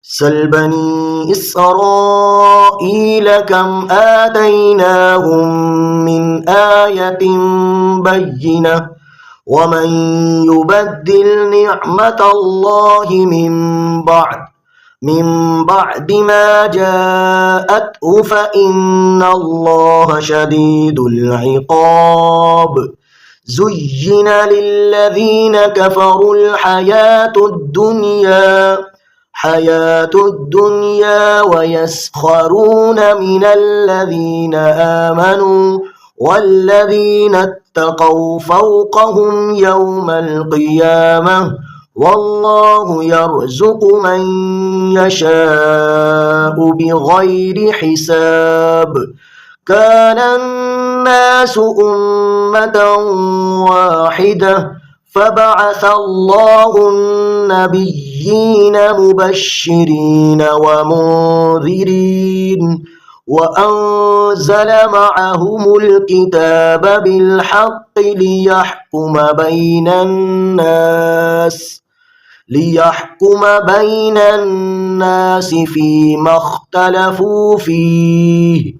سل بني إسرائيل كم آتيناهم من آية بينة ومن يبدل نعمة الله من بعد ما جاءته فإن الله شديد العقاب زين للذين كفروا حياة الدنيا ويسخرون من الذين آمنوا والذين اتقوا فوقهم يوم القيامة والله يرزق من يشاء بغير حساب كان الناس أمة واحدة فبعث الله النبيين مبشرين ومنذرين وأنزل معهم الكتاب بالحق ليحكم بين الناس فيما اختلفوا فيه